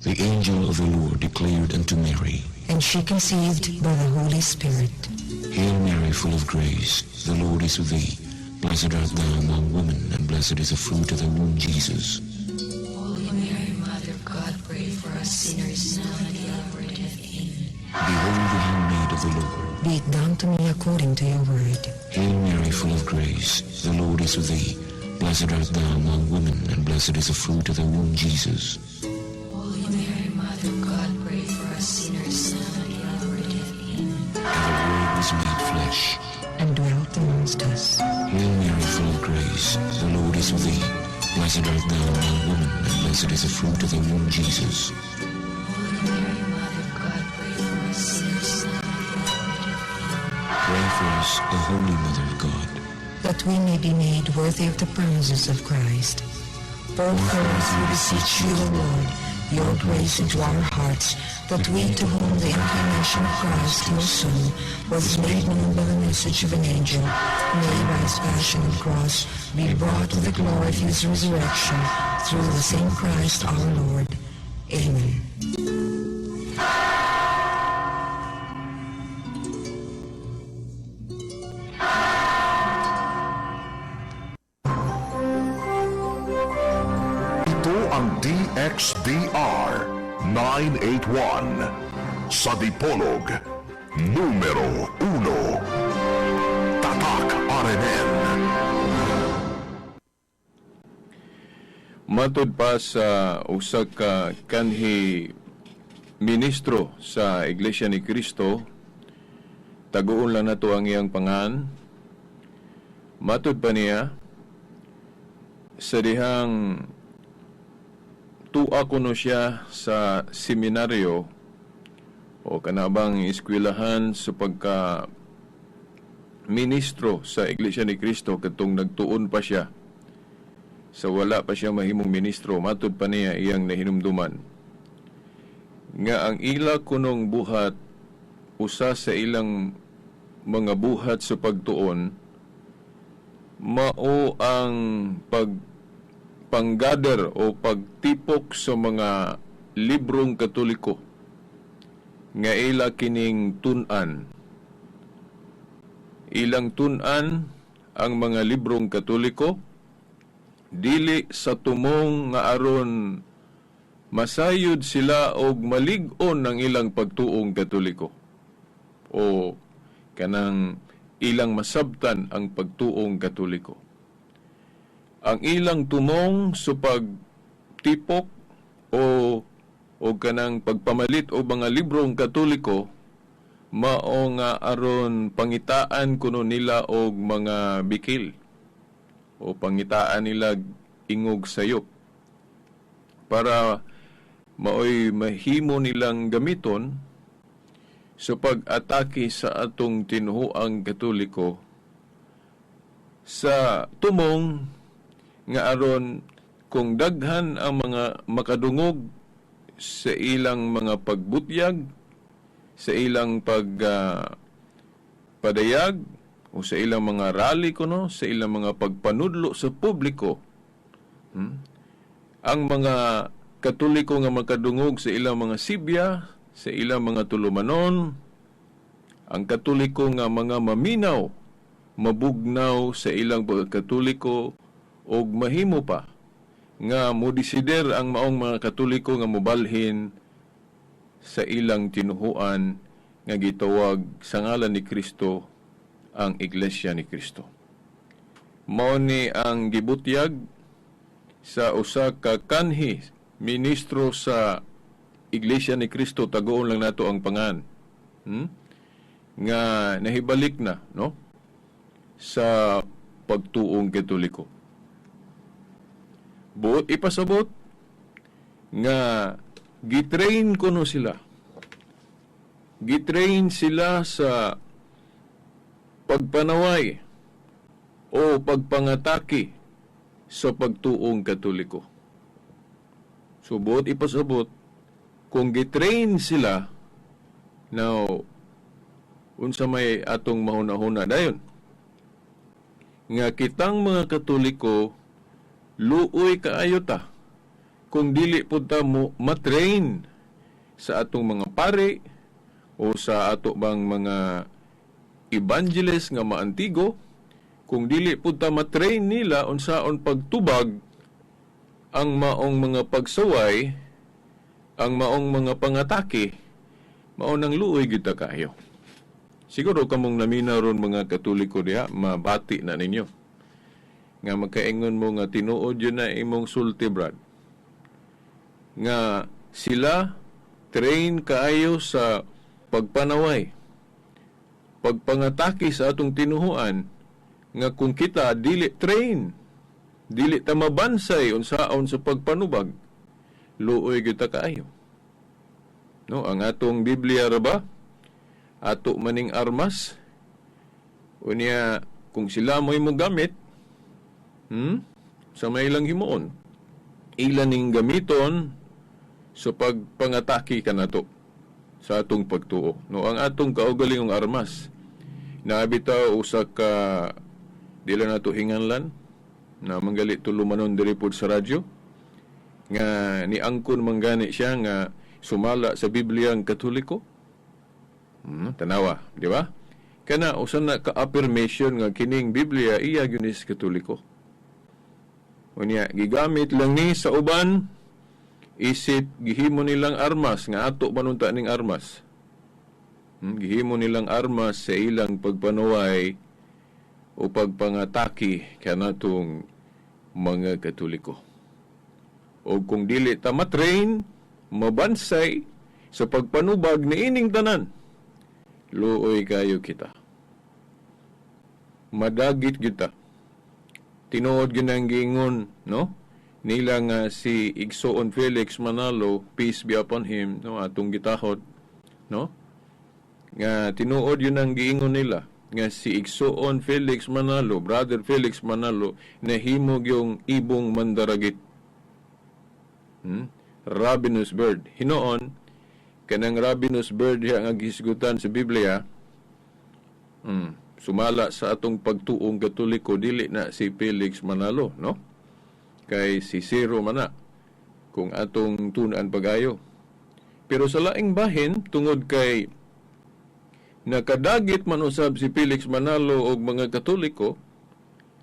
The angel of the Lord declared unto Mary, and she conceived by the Holy Spirit. Hail Mary, full of grace, the Lord is with thee. Blessed art thou among women, and blessed is the fruit of thy womb, Jesus. Holy Mary, Mother of God, pray for us sinners, now and at the hour of death. Amen. Behold the handmaid of the Lord. Be it done to me according to your word. Hail Mary, full of grace, the Lord is with thee. Blessed art thou among women, and blessed is the fruit of thy womb, Jesus. Holy Mary, Mother of God, pray for us sinners, now and at the hour of death. Amen. And the Word was made flesh, And dwelt amongst us. Hail Mary, full of grace, the Lord is with thee. Blessed art thou among women, and blessed is the fruit of thy womb, Jesus. Holy Mary, Mother of God, pray for us sinners, now and at the hour of death. Amen. Pray for us, O Holy Mother of God. That we may be made worthy of the promises of Christ. Pour forth, we beseech you, O Lord, your grace into our hearts, that we, to whom the incarnation of Christ, your Son, was made known by the message of an angel, may by his passion and cross be brought to the glory of his resurrection, through the same Christ our Lord. Amen. Ang DXDR 981 sa Dipolog numero 1 Tatak RNN. Matod pa sa usa ka kanhi ministro sa Iglesia ni Cristo, taguon lang nato ang iyang pangan. Matod pa niya sa dihang tuwa kuno siya sa seminaryo o kanabang eskwelahan sa pagka ministro sa Iglesia ni Cristo katong nagtuon pa siya sa wala pa siya mahimong ministro. Matud pa niya iyang nahinumduman nga ang ila kunong buhat, usa sa ilang mga buhat sa pagtuon, mao ang panggather o pagtipok sa mga librong Katoliko nga ila kining tun-an. Ilang tun-an ang mga librong Katoliko, dili sa tumong nga aron masayod sila og malig-on ang ilang pagtuong Katoliko o kanang ilang masabtan ang pagtuong Katoliko. Ang ilang tumong sa pagtipok o kanang pagpamalit o mga librong Katoliko mao nga aron pangitaan kuno nila og mga bikil o pangitaan nila ingog sayop para maoy mahimo nilang gamiton sa pag-atake sa atong tinuoang Katoliko sa tumong nga aron kung daghan ang mga makadungog sa ilang mga pagbutyag, sa ilang padayag o sa ilang mga rally kuno, sa ilang mga pagpanudlo sa publiko, ang mga Katoliko nga makadungog sa ilang mga sibya, sa ilang mga tulumanon, ang Katoliko nga mga maminaw, mabugnaw sa ilang pagkatoliko og mahimo pa nga modesider ang maong mga Katoliko nga mobalhin sa ilang tinuhuan nga gitawag sa ngalan ni Kristo ang Iglesia ni Kristo. Mao ni ang gibutyag sa usa ka kanhi ministro sa Iglesia ni Kristo, tagoon lang nato ang pangan. Nga nahibalik na, no? Sa pagtuong Katoliko. Buot ipasabot nga gitrain kuno sila. Gitrain sila sa pagpanaway o pagpangatake sa pagtuong Katoliko. So buot ipasabot kung gitrain sila, now unsa may atong mahuna-huna dayon nga kitang mga Katoliko luoy kaayo ta kung dili pud ta mo matrain sa atong mga pare o sa ato bang mga evangelist nga maantigo, kung dili pud ta matrain nila unsaon pagtubag ang maong mga pagsaway, ang maong mga pangatake, mao nang luoy gyud ta kayo. Siguro kamong naminaw ron mga Katoliko diha, mabati na ninyo nga magkaingon mo nga tinuod yun na imong sulti, Brad, nga sila train kaayo sa pagpanaway, pagpangatake sa atong tinuhuan, nga kung kita dili train, dili ta mabansay unsaon sa pagpanubag, luoy gyud ta kaayo. No, ang atong Biblia ra ba ato maning armas unya kung sila mo'y mo gamit sa may ilang himuon, ilan ning gamiton sa pagpangatake kanato sa atong pagtuo. No, ang atong kaugalingong armas naabitaw usa ka dila nato hinganlan na manggali tulumanon diri pod sa radyo nga niangkon manggani siya nga sumala sa Biblia ang Katoliko. Tanawa, di ba? Kana usan na ka-affirmation nga kining Biblia iya gyunis Katoliko. Unya gigamit lang ni sa uban, isip gihimo nilang armas nga ato manunta ning armas. Gihimo nilang armas sa ilang pagpanuway o pagpangatake kanatong mga Katoliko. O kung dili ta matrain, mabansay sa pagpanubag ni ining tanan, luoy kayo kita. Madagit kita. Tinuod ginang giingon, no? Nila nga si Igsoon Felix Manalo, peace be upon him, no? Atong gitahod, no? Nga tinuod yun ang giingon nila nga si Igsoon Felix Manalo, Brother Felix Manalo, nahimog yung ibong mandaragit. Ravenous bird. Hinoon, kanang ravenous bird ang agisgutan sa Biblia, sumala sa atong pagtuong Katoliko, dili na si Felix Manalo, no? Kay si Zero mana, kung atong tunan pagayo. Pero sa laing bahin, tungod kay nakadagit man usab si Felix Manalo og mga Katoliko,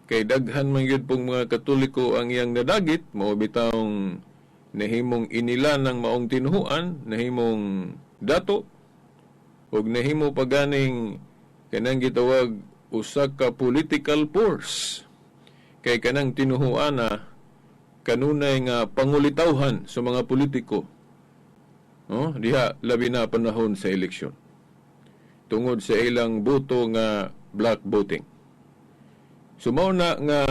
kay daghan man gyud pong mga Katoliko ang iyang nadagit, mao bitawng nahimong inila ng maong tinuhuan, nahimong dato, o nahimo paganing kanang gitawag usa ka political force. Kay kanang tinuhuan na kanunay nga pangulitawhan sa mga politiko, no? Diha labi na panahon sa eleksyon. Tungod sa ilang boto nga black voting. Sumaw na nga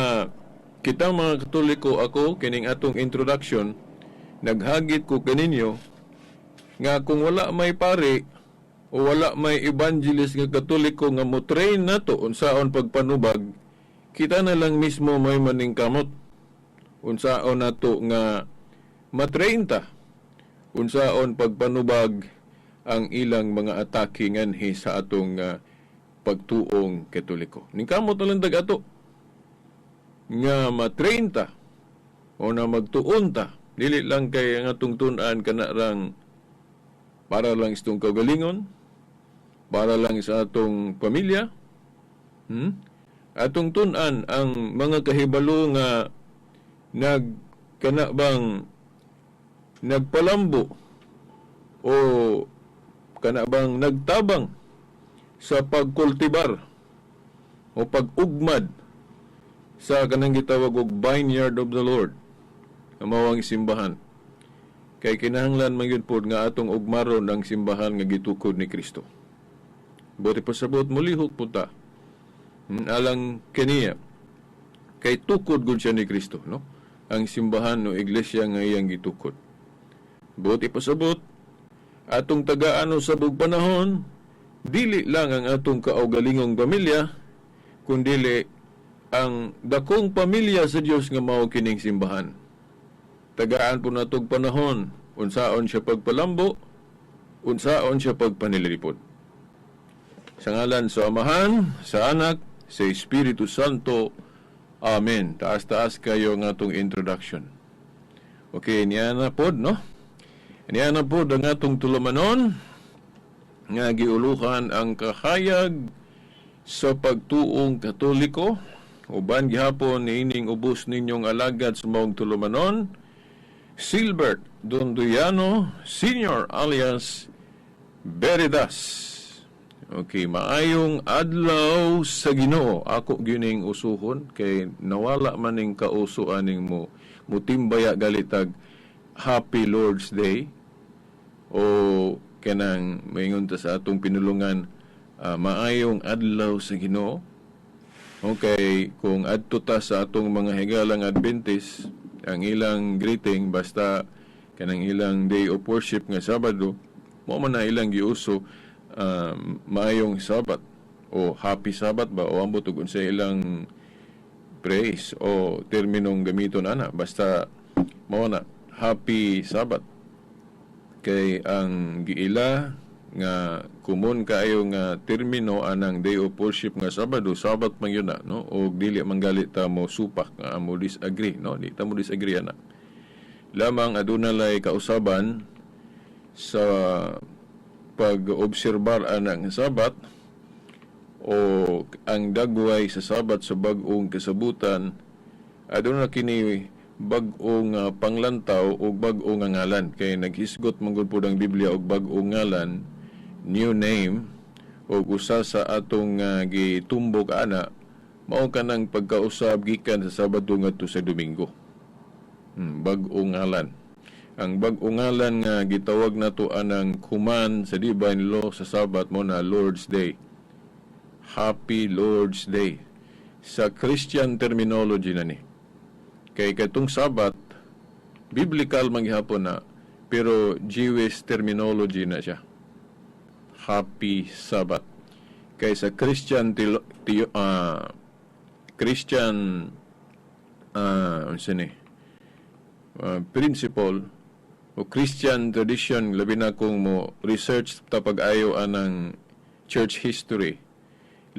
kitang mga Katoliko, ako kining atong introduction, naghagit ko kaninyo nga kung wala may pare o wala may evangelist nga Katoliko nga mo train nato unsaon pagpanubag, kita na lang mismo may maningkamot unsaon nato nga matrain ta unsaon pagpanubag ang ilang mga atake nganhi sa atong pagtuong Katoliko. Ningkamot na lang ato nga matrain ta o na magtuon ta. Dili lang kay ang atong tunan kanarang para lang istong kagalingon, para lang sa atong pamilya. Atong tunan ang mga kahibalo nga kanabang nagpalambo o kanabang nagtabang sa pagkultibar o pag-ugmad sa kanang gitawag og vineyard of the Lord, ang mawang simbahan. Kay kinahanglan man gyud pod nga atong ugmaron ang simbahan nga gitukod ni Kristo. Buti pasabot mulihok po ta. Alang kaniya kay tukod gud siya ni Kristo, no? Ang simbahan no iglesia nga iyang gitukod. Buti pasabot atong tagaan sa bug panahon, dili lang ang atong kaugalingong pamilya, kundili ang dakong pamilya sa Dios nga mao kining simbahan. Tagaan po natong panahon, unsaon siya pagpalambo, unsaon siya pagpanilipod. Sa ngalan sa Amahan, sa Anak, sa Espiritu Santo. Amen. Taas-taas kayo ng atong introduction. Okay, niya na pod, no? Niya na pod ang atong tulumanon nga giuluhan ang kahayag sa pagtuong Katoliko. Uban gihapon niining ubos ninyong alagad sa maong tulumanon, Silbert Donduyano Sr. alias Veridas. Okay, maayong adlaw sa Ginoo. Ako gining usuhon kay nawala man ning kauso aning mo mutimbaya galitag Happy Lord's Day o kanang maingon ta sa atong pinulungan maayong adlaw sa Ginoo. Okay, kung adto ta sa atong mga higalang Adventist, ang ilang greeting basta kanang ilang day of worship nga Sabado, mo man na ilang giuso maayong Sabat o Happy Sabat ba o ambot ug sa ilang praise o terminong gamiton ana, basta mao na Happy Sabat. Kay ang giila nga common kaayo nga termino anang day of worship nga Sabado, Sabat man yun na, no? O dili manggalit ta mo supak nga mo disagree, no? Di ta mo disagree ana. Lamang adunay kausaban sa pag-obserbar anang Sabat o ang dagway sa Sabat sa bag-ong kasabutan, aduna kini bag-ong panglantaw o bag-ong ngalan. Kay naghisgot manggod po ang Biblia og bag-ong ngalan, new name, o usa sa atong gitumbok ana, mao kanang pagkausab gikan sa Sabado ngadto sa Domingo. Bag-ong ngalan. Ang bag-ong ngalan nga gitawag nato anang kuman sa Divine Law sa Sabat mo na Lord's Day. Happy Lord's Day. Sa Christian terminology na ni. Kay katong Sabat, biblical manghapon na, pero Jewish terminology na siya. Happy Sabat. Kay sa Christian principle o Christian tradition, labi na kung mo research tapag ayo anang church history,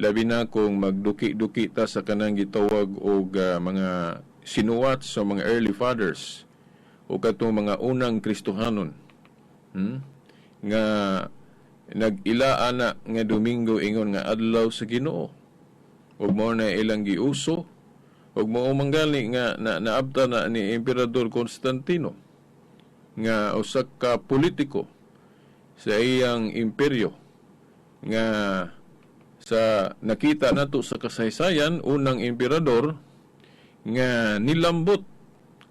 labi na kung magduki-duki ta sa kanang gitawag og mga sinuwat sa mga early fathers o katong mga unang Kristohanon nga nag-ila ana nga Domingo ingon nga adlaw sa Ginoo, ug mao na ilang giuso, ug mao manggali nga naabta na ni Emperador Constantino nga usa ka politiko sa iyang imperyo nga sa nakita nato sa kasaysayan, unang emperador nga nilambot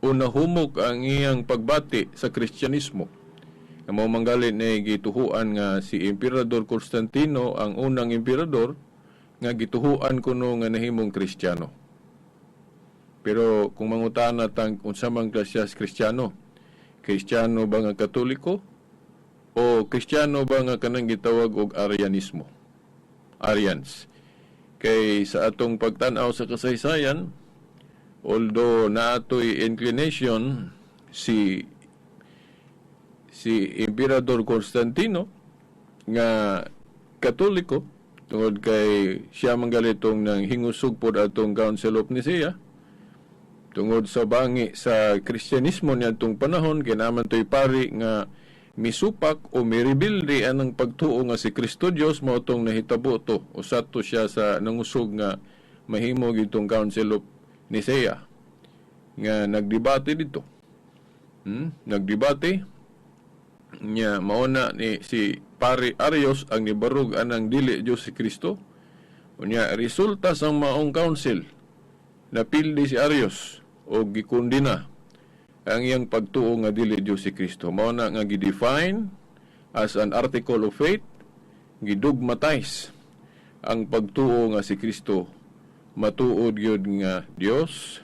o nahumok ang iyang pagbati sa Kristyanismo. Nga mao manggali ni gituhuan nga si Emperador Constantino ang unang emperador nga gituhuan kuno nga nahimong Kristiyano. Pero kung mangutana tang unsa man klasya Kristiyano, Kristiyano ba nga Katoliko o Kristiyano ba nga kanang gitawag og Arianismo? Arians. Kay sa atong pagtan-aw sa kasaysayan, although naatoy inclination si Emperador Constantino nga Katoliko, tungod kay siya manggalitong nang hingusog pod atong Council of Nicaea, tungod sa bangi sa Kristyanismo niadtong panahon, kinaman to'y pari nga misupak o miribilde anang pagtuo nga si Kristo Dios, mao tong nahitabo to. Usa to siya sa nangusog nga mahimog itong Council of Nicaea nga nagdebate dito. Nagdebate nya mauna ni si pari Arios ang nibarug anang dili Dios si Kristo. Unya resulta sa maong council napildi si Arios o gikundina ang iyang pagtuo nga dili Dios si Kristo. Mao na nga gidefine as an article of faith, gidugmatize ang pagtuo nga si Kristo matuod gyud nga Dios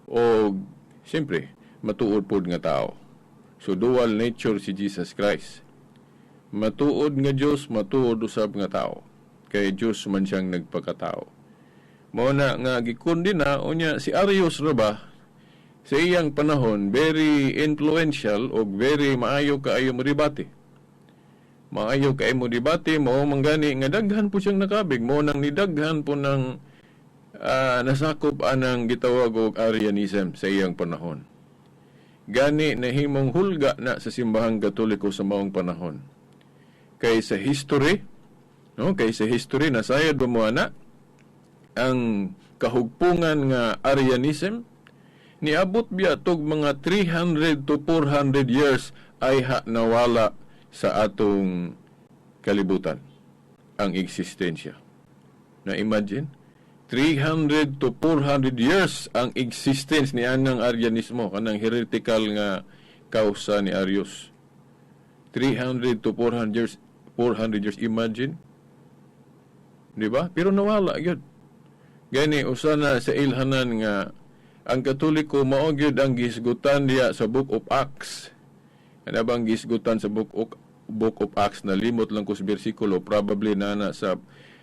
o siyempre matuod pod nga tao. So dual nature si Jesus Christ. Matuod nga Dios, matuod usab nga tao. Kay Dios man siyang nagpakatao. Mao na nga gikundina unya si Arius ra ba sa iyang panahon very influential o very maayo kaayo mo debate. Maayo kaayo mo debate, mao manggani nga daghan po siyang nakabig, mao nang nidaghan po ng nasakop anang gitawag og Arianism sa iyang panahon. gani nahimong hulga na sa simbahang Katoliko sa maong panahon. Kay sa history, nasayad ba mo ana ang kahugpungan nga Arianism niabot biya tog mga 300 to 400 years ay nawala sa atong kalibutan ang eksistensya. Na imagine 300 to 400 years ang existence ni anang Arianismo, kanang heretical nga kausa ni Arius. 300 to 400 years, imagine. Di ba? Pero nawala gyud. Gani usana sa ilhanan nga ang Katoliko mao gyud ang gisgutan diya sa Book of Acts. Ano bang gisgutan sa Book of Acts na limot lang ko sa bersikulo, probably na sa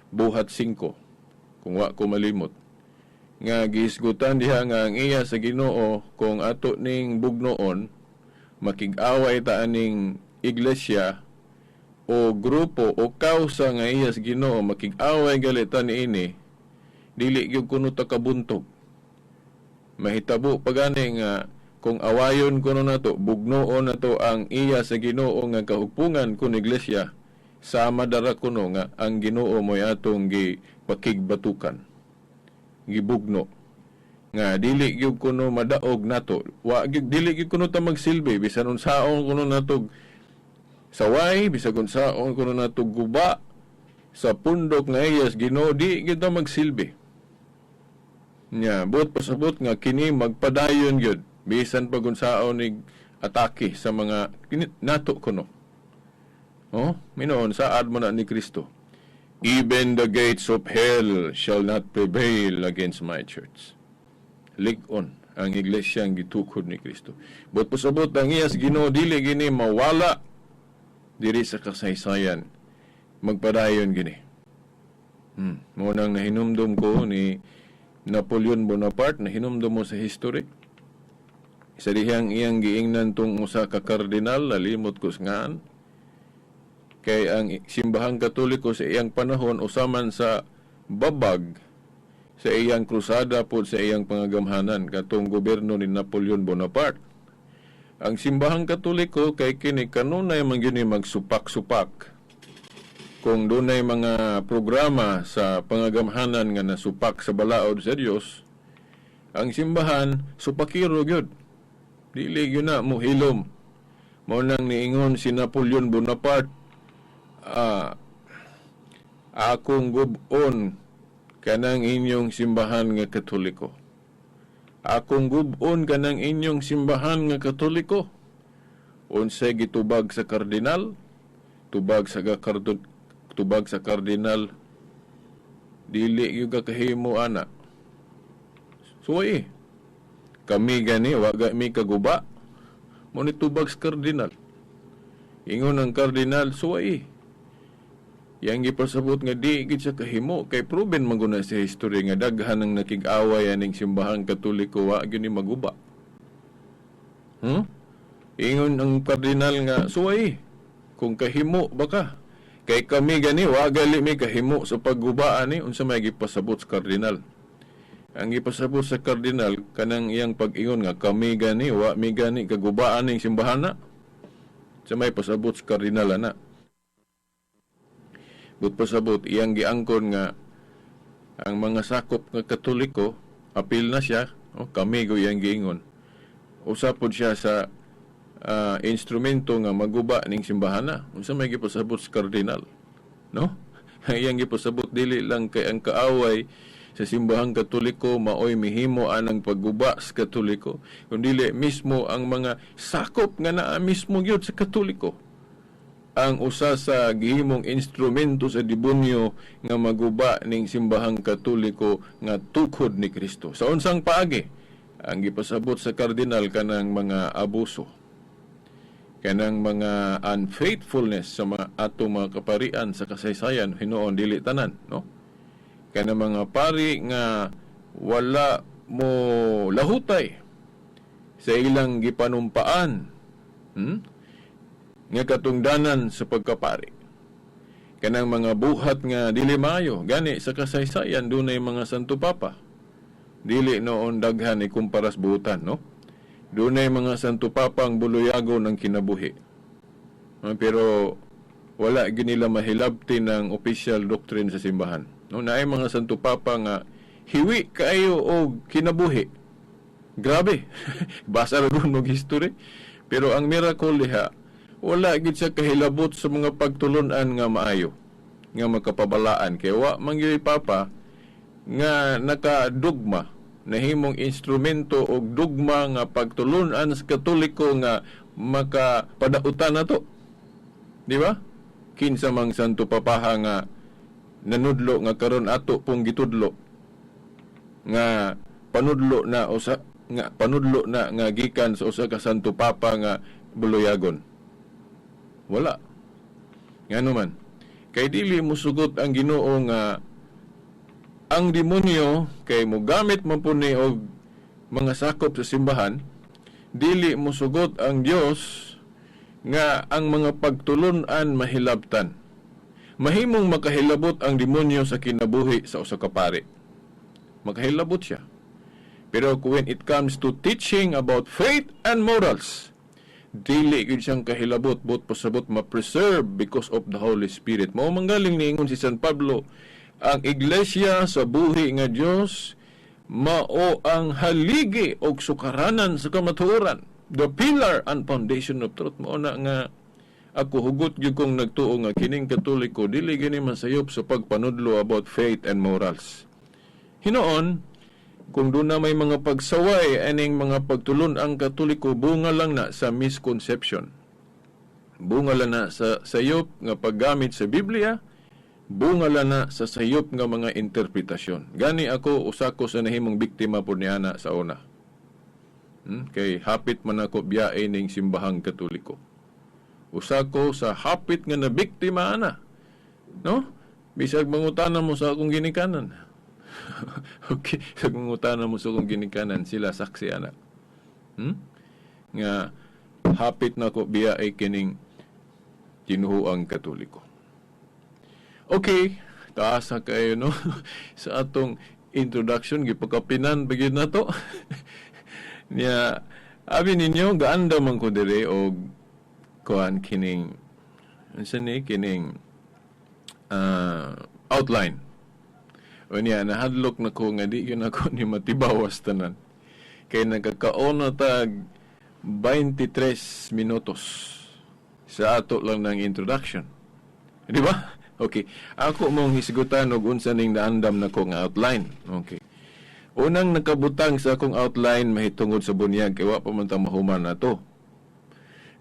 buhat 5 kung wa ko malimot. Nga gisgutan diha nga ang iya sa Ginoo kung ato ning bugnoon makig-away ta aning iglesia o grupo o kausa nga iya sa Ginoo makig-away galita niini, dili gyud kuno ta kabuntog. Mahitabo pagani nga kung awayon kuno nato, bugnoon nato ang iya sa Ginoo nga kahugpungan kun iglesia, sama dara kuno nga ang Ginoo mo'y atong gipakigbatukan, gibugno. Nga dili gyud kuno madaog nato, dili gyud kuno ta magsilbi bisan unsaon kuno nato saway, bisan unsaon kuno nato guba sa pundok nga iya sa Ginoo, di gyud ta magsilbi. Nya, buot pasabot nga kini magpadayon gyud bisan pagunsaon nig atake sa mga nato kuno. Minoon saad mo na ni Kristo. Even the gates of hell shall not prevail against my church. Lig-on ang iglesia ang gitukod ni Kristo. Buot pasabot ang iyas Ginoo dili gini mawala diri sa kasaysayan. Magpadayon gini. Mo nang nahinumdum ko ni Napoleon Bonaparte na hinumdum mo sa history. Sa dihang iyang giingnan tong usa ka kardinal, nalimot ko ngaan. Kay ang simbahang Katoliko sa iyang panahon usaman sa babag sa iyang krusada po sa iyang pangagamhanan katong gobyerno ni Napoleon Bonaparte. Ang simbahang Katoliko kay kini kanunay man gyud magsupak-supak. Kung dunay mga programa sa pangagamhanan nga nasupak sa balaod sa Dios, ang simbahan supakiro gyud. Dili gyud na mo hilom. Mao nang niingon si Napoleon Bonaparte, akong gubon kanang inyong simbahan nga Katoliko. Akong gubon kanang inyong simbahan nga Katoliko. Unsay gitubag sa kardinal, tubag sa kardinal, dili yung kakahimo ana. Suway, kami gani, waga mi kaguba, mo nitubag sa kardinal. Ingon ang kardinal, suway. Yang gipasabot nga di gid sa kahimo, kay proven maguna sa history nga daghan ang nakig-away aning simbahang Katoliko, wa gyud ni maguba. Ingon ang kardinal nga, suway, kung kahimo baka. Kay kami gani, wagali mi kahimo sa paggubaan ni, unsa may gipasabot sa kardinal. Ang gipasabot sa kardinal, kanang iyang pag-ingon nga, kami gani, wa mi gani kagubaan ning simbahana. Sa may pasabot sa kardinal ana. But pasabot, iyang giangkon nga, ang mga sakop nga Katoliko, apil na siya, kami go iyang giingon. Usapod siya sa instrumento nga maguba ning simbahana. Unsa may gipasabot sa kardinal, no? Iyang gipasabot dili lang kay ang kaaway sa simbahang Katoliko maoy mihimo anang pagguba sa Katoliko, kundi mismo ang mga sakop nga naa mismo gyud sa Katoliko ang usa sa gihimong instrumento sa demonyo nga maguba ning simbahang Katoliko nga tukod ni Kristo. Sa unsang paagi ang gipasabot sa kardinal kanang mga abuso, kanang mga unfaithfulness sa mga atong mga kaparian sa kasaysayan, hinuon dili tanan, no? Kanang mga pari nga wala mo lahutay sa ilang gipanumpaan, nga katungdanan sa pagkapari. Kanang mga buhat nga dili maayo, gani sa kasaysayan dunay mga santo papa, dili noon daghan ikumparas buutan, no? Doon ay mga Santo Papang buluyago ng kinabuhi. Pero wala ginila mahilabti ng official doctrine sa simbahan. No, naay mga Santo Papa nga hiwi kaayo og kinabuhi. Grabe. Basa ra ron og history. Pero ang miracle diha, wala gid siya kahilabot sa mga pagtulunan nga maayo, nga makapabalaan kay wa man gyud Papa nga nakadugma, nahimong instrumento og dugma nga pagtulunan sa Katoliko nga makapadautan nato. Di ba? Kinsa mang Santo Papaha nga nanudlo nga karon ato pong gitudlo nga panudlo na nga gikan sa usa ka Santo Papa nga buluyagon. Wala. Ngano man, kay dili mosugot ang Ginoo nga ang demonyo kay mogamit man po ni og mga sakop sa simbahan, dili mosugot ang Dios nga ang mga pagtulunan mahilabtan. Mahimong makahilabot ang demonyo sa kinabuhi sa usa ka pari. Makahilabot siya. Pero when it comes to teaching about faith and morals, dili gid siyang kahilabot, but pasabot ma-preserve because of the Holy Spirit. Mao manggaling niingon si San Pablo, ang iglesia sa buhi nga Dios mao ang haligi og sukaranan sa kamatuoran, the pillar and foundation of truth. Mao na nga ako hugot gyud kong nagtuo nga kining Katoliko dili gani masayop sa pagpanudlo about faith and morals. Hinoon, kung doon na may mga pagsaway aning mga pagtulon ang Katoliko, bunga lang na sa misconception. Bunga lang na sa sayop nga paggamit sa Biblia, bunga lang na sa sayop nga mga interpretasyon. Gani ako, usako sa nahimong biktima po ni ana sa una. Kay hapit man ako biyae ning simbahang Katoliko. Usako sa hapit nga na biktima ana. No? Bisag mangutana mo sa akong ginikanan. Okay, sa mangutana mo sa akong ginikanan, sila saksi ana. Nga hapit na ko biyae kining kinuhuang Katoliko. Okay, taas na kayo, no? Sa atong introduction, gipakapinan bagid na to. Niya, abi ninyo, gaanda man ko dire o kuhan kining, kining outline. O niya, nahadlok na ko nga di yun ako ni matibawas tanan. Kaya nagkakaon na tag 23 minutos sa ato lang ng introduction. Di ba? Okay. Ako mong hisgutan og unsa ning naandam na ko nga outline. Okay. Unang nakabutang sa akong outline mahitungod sa bunyag kay wa pa man ta mahuman nato.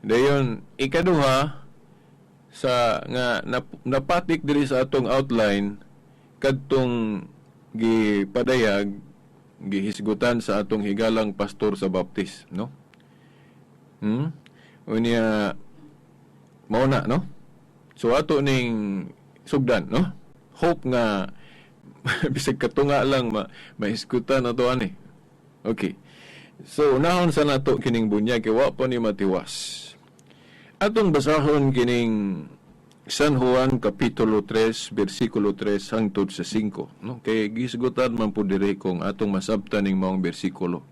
Dayon ikaduha sa nga napatik diri sa atong outline kadtong gipadayag gihisgutan sa atong higalang pastor sa Baptist, no? Unya mao na, no? So ato ning sugdan, no? Hope nga bisag katunga lang mahisgutan ato ani. Okay. So unahon sa nato kining bunyag kay wa pa ni matiwas. Atong basahon kining San Juan Kapitulo 3, versikulo 3 hangtod sa 5. No? Kaya gisgutan man po dire kung atong masabtan ning maong bersikulo.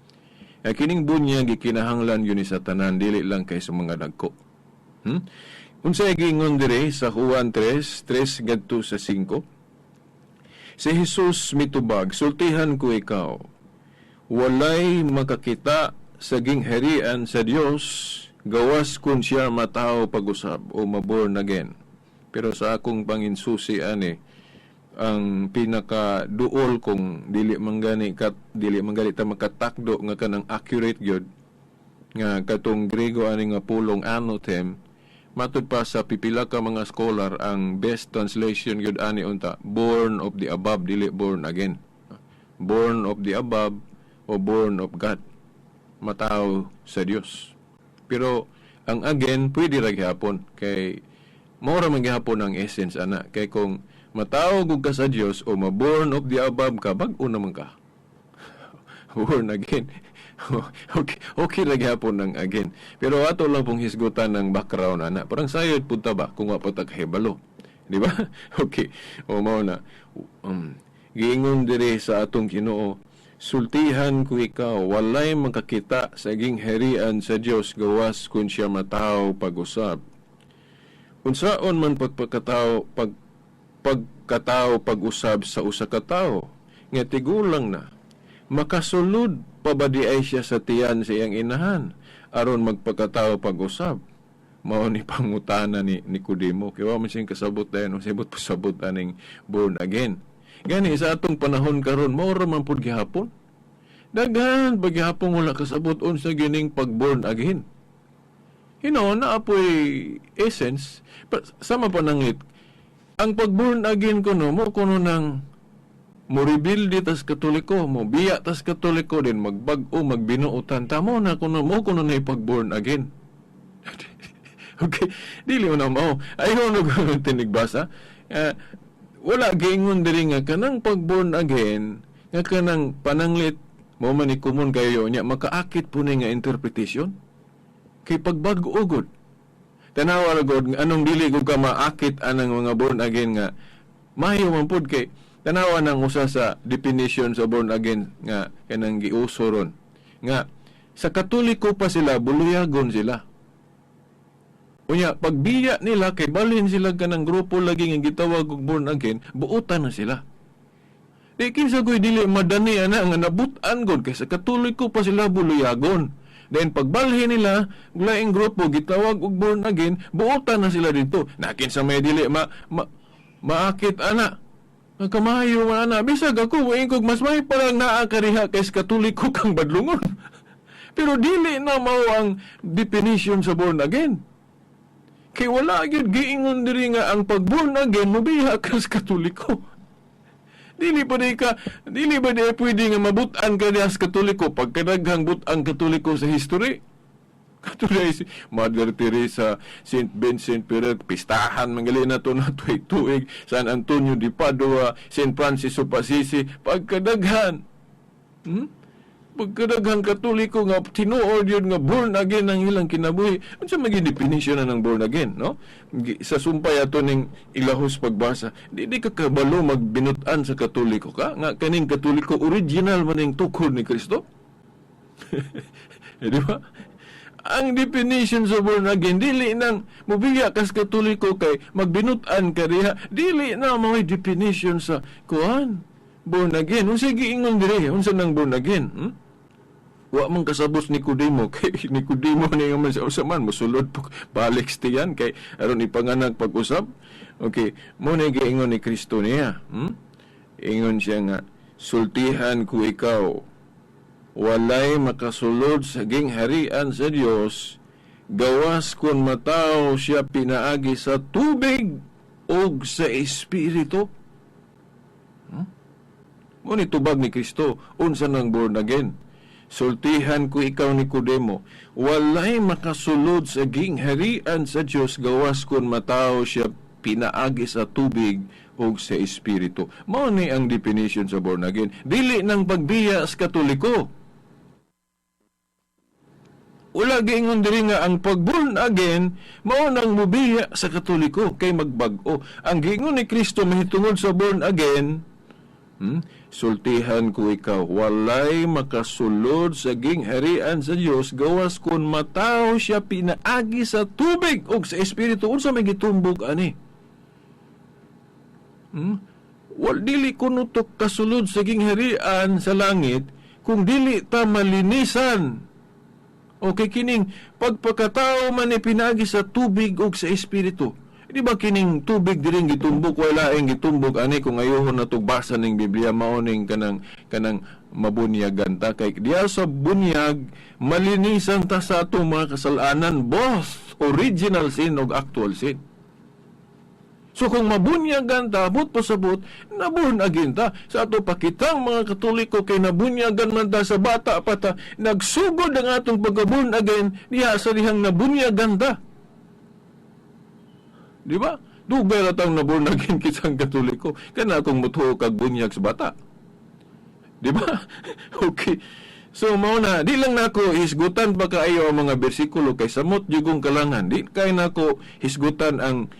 Kining bunyag gikinahanglan yun ni sa tanan, dili lang kay sa mga dagko. Unsay gingon dire sa Juan 3 ngadto sa 5. Si Jesus mitubag, sultihan ko ikaw, walay makakita sa gingharian sa Dios gawas kun siya matao pag-usab o maborn again. Pero sa akong panginsusi ani ang pinaka duol kung dili manggani ta makatakdo nga kanang accurate gyud nga katong Grego ani nga pulong anothem, matud pa sa pipila ka mga scholar ang best translation gyud ani unta born of the above, dili born again. Born of the above o born of God, matao sa Dios. Pero ang again pwede ra gyapon kay mao ra man gyapon ang essence ana, kay kung matawag ka sa Dios o ma-born of the above ka, bag-o naman ka. Born again. Okay ra gyapon ng again. Pero ato lang pong hisgutan ng background ana. Parang sayod punta ba kung wa pa ta kahibalo. Di ba? Okay. O mao na. Giingon dire sa atong Ginoo, sultihan ko ikaw, walay makakita sa gingharian sa Dios gawas kun siya mataw pag-usab. Unsaon man pagkatao pag-usab sa usa ka tawo, nga tigulang na, makasulod pa ba di ay siya sa tiyan sa iyang inahan, aron magpagkatao pag-usab. Mao ni pangutana ni Nicodemo, kaya man siyang kasabot dayon, sibot pasabot aning born again. Gani sa atong panahon karon, mao ra man pud gihapon. Daghan paghapon wala kasabot unsa gining pag-born again. Na apoy essence, sama pa nangit. Ang pag-born again kuno mo kuno nang mo rebuild tas katoliko, mo biya tas katoliko din magbag-o magbinuotan tamo na kuno na pag-born again. Okay, dili mo na mo. Ayaw na ko tinigbasa. Wala giingon diri nga kanang pag-born again, nga kanang pananglit mo man ni kumon kayo nya makaakit po ni nga interpretation. Kay pagbag-o gud. Tanawa ra gud anong dili gud ka maakit anang mga born again nga mayo man pud kay tanawa nang usa sa definition sa born again nga kanang giuso ron nga sa Katoliko pa sila buluyagon sila. Unya, pagbiya nila, kay balhin sila ka ng grupo lagi nga gitawag og born again, buutan na sila. Di kinsa ko'y dili madani ana nga nabutan gud kay sa Katoliko pa sila buluyagon. Then pagbalhin nila, laing grupo gitawag og born again, buutan na sila dito. Nakin sa may dili maakit ana. Kamayo man ana, bisag ako moingkog mas may parang naa kariha kay sa Katoliko kang badlungon. Pero dili na mao ang definition sa born again. Kay wala gyud giingon diri nga ang pag-born again mobiha ka sa Katoliko. Dili ba di pwede nga mabutan ka diha sa Katoliko pagkadaghang butang Katoliko sa history? Katulad si Mother Teresa, Saint Vincent Ferrer, pistahan manggali na to na tuig-tuig, San Antonio de Padua, Saint Francis of Assisi, pagkadaghan. Pagkadaghang Katoliko nga tinuod yun nga born again ang ilang kinabuhi. Unsa maging definition na ng born again, no? Sa sumpay ato ning ilahos pagbasa, di ka kabalo magbinutan sa Katoliko ka nga kaning Katoliko original man ning tukod ni Kristo. Di ba? Ang definition sa born again dili nang mobiya kas Katoliko kay magbinutan ka diha, dili na may definition sa kuan born again. Unsa giingon diri? Unsa nang born again? Wa man kasabos Nicodemo kay Nicodemo ni nga man sa usaman mosulod balik tiyan kay aron ipanganak pag-usab. Okay, mo ni giingon ni Kristo niya. Ingon siya nga, sultihan ko ikaw, walay makasulod sa gingharian sa Dios, gawas kun mataw siya pinaagi sa tubig o sa Espiritu. Mo ni tubag ni Kristo, unsa nang born again? Sultihan ko ikaw Nicodemo, walay makasulod sa gingharian sa Dios gawas kun mataw siya pinaagi sa tubig o sa Espiritu. Mao ni ang definition sa born again. Dili nang pagbiya sa Katoliko. Wala giingon diri nga ang pag-born again mao nang mubiya sa Katoliko kay magbag-o. Ang giingon ni Kristo mahitungod sa born again, sultihan ko ikaw, walay makasulod sa gingharian sa Dios gawas kun mataw siya pinaagi sa tubig o sa Espiritu. Unsa may gitumbog ani? Dili kuno to kasulod sa gingharian sa langit kung dili ta malinisan. Okay, kining pagpakatao man ni pinagi sa tubig o sa Espiritu. Di ba kining tubig diring gitumbok wala ang gitumbok ani kung ayohon na basa ning Biblia mao ning kanang mabunyagan ta kay diya sa bunyag malinisan ta sa atong mga kasalanan, both original sin ug actual sin. So kung mabunyagan ta, abot pasabot, naborn again ta. Sa ato pakitang mga Katoliko kay nabunyagan man ta sa bata pa ta, nagsugod ang atong pagka-born again, diha sa dihang nabunyagan ta. Di ba? Dugay ra tang naborn again kisang Katoliko. Kana akong mutuo kag bunyag sa bata. Di ba? Okay. So mao na, di lang nako hisgutan pa kaayo ang mga bersikulo kay samot jugong kalangan. Di kay nako hisgutan ang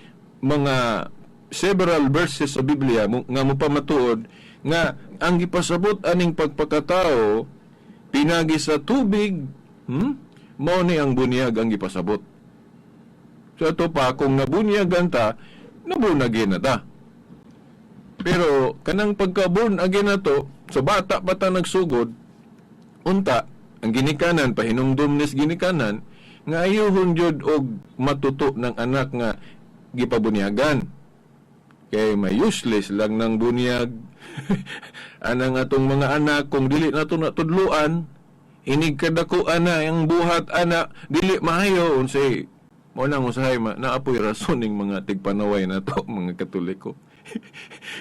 mga several verses sa Biblia nga mo pamatuod nga ang gipasabot aning pagpakatao pinagi sa tubig, mao ni ang bunyag ang gipasabot. So ito pa, kung nabunyagan ta, nabunagin na ta. Pero kanang pagka-born again na to, sa bata pa ta nagsugod, unta, ang ginikanan, pahinumdum nis ginikanan, nga ayuhon jud og matuto ng anak nga gipabunyagan. Kay may useless lang ng bunyag. Anang atong mga anak, kung dili nato natudluan, inig kadako ana, ang buhat ana, dili maayo, unsay, mo nang usahay, naapoy rason ng mga tigpanaway na to, mga Katoliko.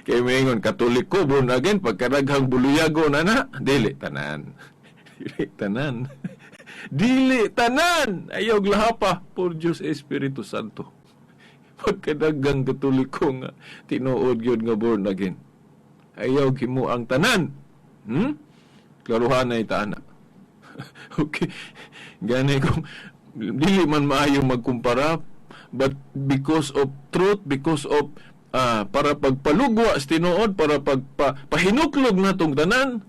Kaya mayngon, Katoliko, born again, pagkadaghang buluyago na, dili tanan. Dili tanan. Dili tanan! Ayaw glahapa, por Diyos Espiritu Santo. Pagkadaghang Katoliko nga, tinuod yun nga born again. Ayaw kimo ang tanan. Klaruhan na itana. Okay. Gani kung dili man maayo magkumpara, but because of truth, because of para pagpalugwa sa tinuod, para pahinuklog na tong tanan,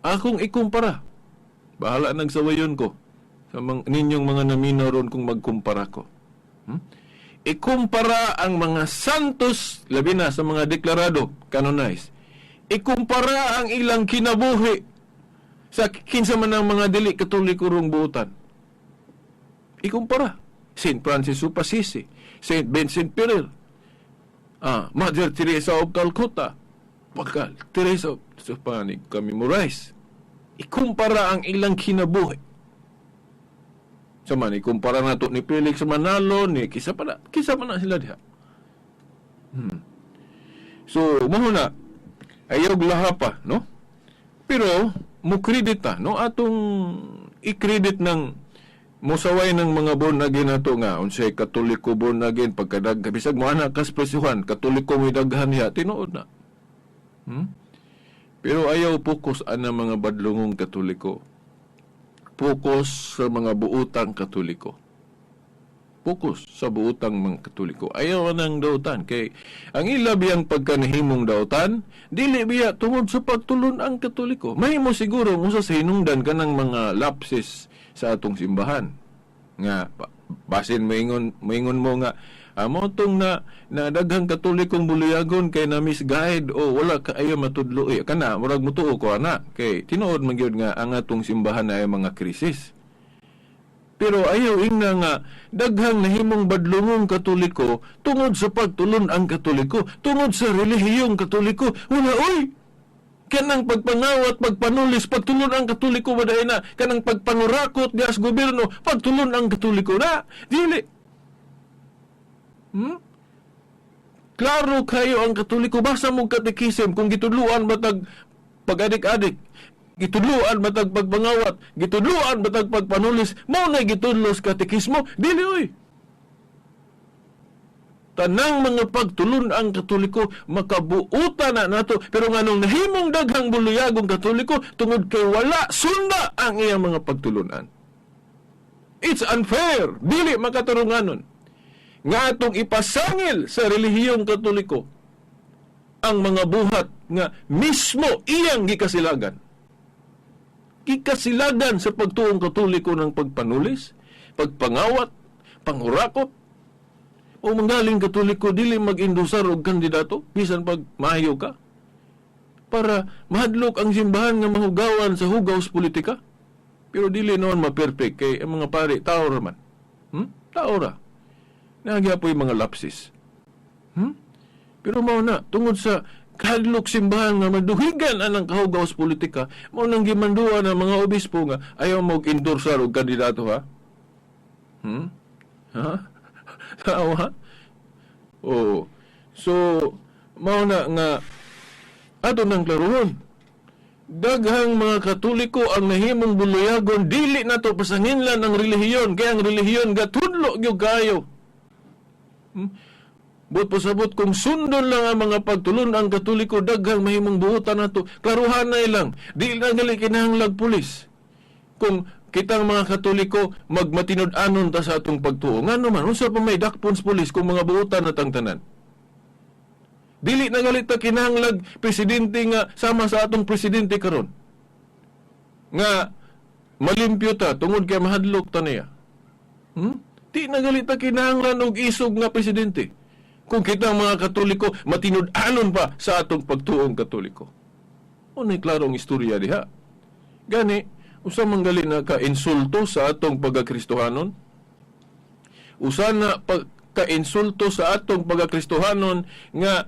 akong ikumpara. Bahala nagsawayon ko sa ninyong mga naminaw ron kung magkumpara ko. Ikumpara ang mga santos, labi na sa mga deklarado, canonized. Ikumpara ang ilang kinabuhi sa kinsa man ang mga dili Katoliko rong buotan. Ikumpara. St. Francis of Assisi, St. Vincent Ferrer, Mother Teresa of Calcutta, Teresa of Camimorais. Ikumpara ang ilang kinabuhi. Sa man, ikumpara na to ni Felix Manalo, ni kisa pa na sila diha. So, mahuna, ayaw glahapa, no? Pero, mukredita, no? Atong i-credit ng musaway ng mga born again na to nga, unsay Katoliko born again, pagkadag, bisag mo anak kaspresyuhan, Katoliko may daghan niya, tinuod na. Pero ayaw pokus ana mga badlungong Katoliko. Pokus sa mga buutang Katoliko. Pokus sa buutang mga Katoliko. Ayaw nang dautan. Kay ang ilabiyang pagkanahimong dautan, dili biya tungod sa pagtulon ang Katoliko. Mahimo siguro musa sa hinungdan kanang mga lapses sa atong simbahan. Nga, basin maingon mo nga, mo tong na daghang Katolikong buluyagon kay na misguide o wala kaayo matudlo kana murag mutuo ko ana kay tinuod man gyud nga ang atong simbahan ay mga krisis. Pero ayaw ingna nga daghang nahimong badlungong Katoliko tungod sa pagtulon ang Katoliko, tungod sa relihiyong Katoliko. Wala oy. Kanang pagpangawat, pagpanulis, pagtulon ang Katoliko baday na, kanang pagpangurakot dias gobyerno, pagtulon ang Katoliko na. Dili. Klaro kayo ang Katoliko, basa mong katekism kung gitudluan matag pag-adik-adik, gitudluan matag pagpangawat, gitudluan matag pagpanulis, mao na gitudlos katekismo, dili oy. Tanang mga pagtulon ang Katoliko makabuutan na nato, pero nganong nahimong daghang buluyagong Katoliko tungod kay wala sunda ang iyang mga pagtulunan. It's unfair, dili makatarunganon nga atong ipasangil sa relihiyong Katoliko ang mga buhat nga mismo iyang gikasilagan. Gikasilagan sa pagtuong Katoliko ng pagpanulis, pagpangawat, pangurakot, o manggaling Katoliko dili mag-indusar og kandidato bisan pag maayo ka para mahadlok ang simbahan nga mahugawan sa hugaw sa politika. Pero dili noon ma-perfect kay ang mga pari tao ra man. Tao ra. Nagyapoy mga lapsis. Pero mao na tungod sa kahadlok simbahan nga maduhigan anang kahugaw sa politika, mao nang gimanduan ang mga obispo nga ayaw mag-endorsar og kandidato ha. Ha? Tao ha? Oh. So mao na nga ato nang klaruhon. Daghang mga Katoliko ang nahimong buluyagon dili nato pasanginlan ang relihiyon, kaya ang relihiyon gatudlo gyud kayo. But pasabot kung sundon lang ang mga pagtulon ang Katoliko, daghang mahimong buutan nato. Klaruhan na ilang, di na gali kinahanglag pulis. Kung kitang mga Katoliko magmatinud-anon ta sa atong pagtuo, nga naman unsa pa may dakpons pulis kung mga buutan na tangtanan. Dili na galit ta kinahanglag presidente nga sama sa atong presidente karon. Nga malimpyo ta tungod kay mahadlok ta niya. Di na galit ta kinahanglan og isog nga presidente. Kung kita mga Katoliko matinud-anon pa sa atong pagtuong Katoliko. Unay klarong istorya diha. Gani, usa man gali na ka-insulto sa atong pagkakristohanon. Usa na ka-insulto sa atong pagkakristohanon nga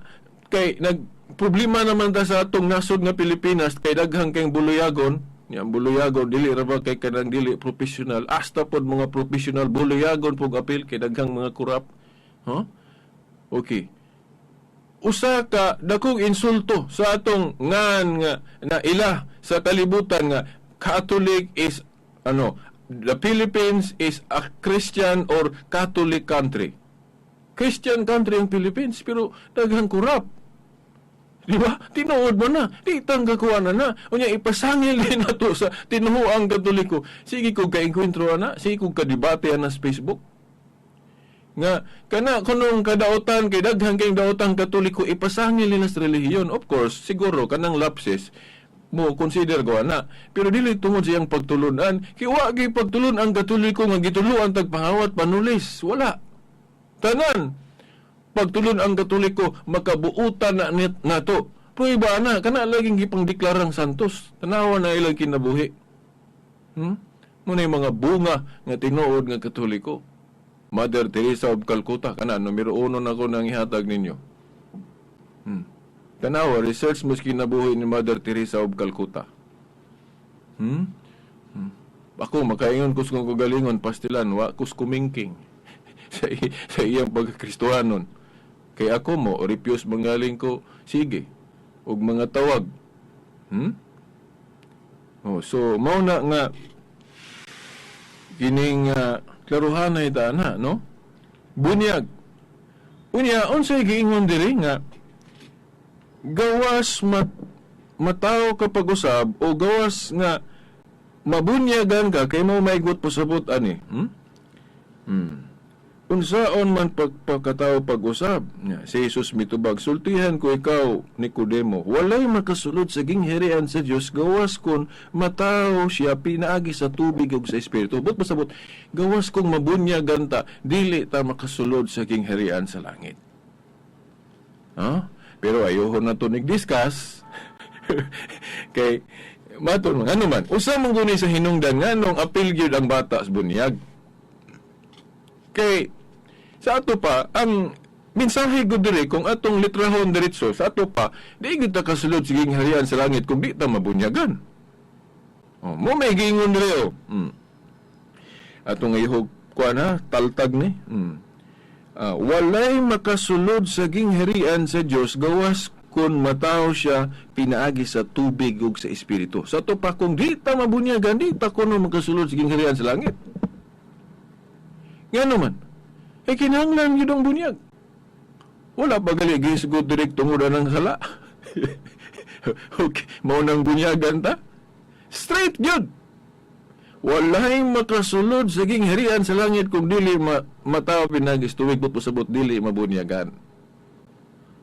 kay nagproblema naman ta sa atong nasod nga Pilipinas kay daghang kay buluyagon. Yang buluyagon dili ra ba kay kanang dili professional. Hasta pod mga professional buluyagon pug apil kay daghang mga kurap. Okay. Usa ka dakong insulto sa atong ngan nga na ila sa kalibutan nga Catholic is the Philippines is a Christian or Catholic country. Christian country ang Philippines pero daghang kurap. Di ba? Tinuod mo na. Di tanggakuan na. Unya ipasangil din nato sa tinuhuang Katoliko. Sige kong ka-enkwentro na. Sige kong kadebate na sa Facebook. Nga, kana kunong kadaotan, kay daghang kayong daotang Katoliko, ipasangil nila sa relihiyon. Of course, siguro, kanang lapses, mo consider ko na. Pero dili tungod siyang pagtulunan. Kaya wagi pagtulun ang Katoliko nga gituluan tagpangawat panulis. Wala. Tanan. Pagtulon ang Katoliko, makabuutan na nato. Pero iba na, kana laging gipangdeklarang santos. Tanawa na ilang kinabuhi. Muna yung mga bunga nga tinuod nga Katoliko. Mother Teresa of Calcutta, kana, numero 1 na ko nang ihatag ninyo. Tanawa, research mo kinabuhi ni Mother Teresa of Calcutta. Ako, makaingon kus kong kagalingon, pastilan, wa kus kumingking sa iyang pagkakristohanon. Kay ako mo, refuse manggaling ko, sige, og mga tawag. So, mauna nga, kining klaruhan na itana, no? Bunyag. Unya, unsay giingon diri nga, gawas mataw ka pag-usab o gawas nga mabunyagan ka kay mo maigot pasabot ani. Unsaon man pagkatao pag-usab nya si Jesus mitubag, sultihan ko ikaw Nicodemo, walay makasulod sa gingharian sa Dios gawas kon mataw siya pinaagi sa tubig ug sa espiritu. But pasabot, gawas kong mabunyagan ta dili ta makasulod sa gingharian sa langit. Pero ayohon na to nig-discuss kay maton ano man usa man guni sa hinungdan nganong apil gyud ang bata sa bunyag. Kay sa ato pa ang mensahe gud diri kung atong litrahon diretso sa ato pa di gyud ta kasulod sa gingharian sa langit kung di ta mabunyagan. Mo may gingon diri atong ihog kuan taltag ni. Walay makasulod sa gingharian sa Dios gawas kung mataw siya pinaagi sa tubig ug sa espiritu. Sa to pa kung di ta mabunyagan, di ta kuno makasulod sa gingharian sa langit. Ngano man? Kinahanglan yun ang bunyag. Wala pa gali gisugod direct tungod ng sala. Okay, maunang bunyagan ta? Straight yun. Walay makasulod sa gingharian sa langit kung dili mataw pinagis tuwig but pasabot dili mabunyagan.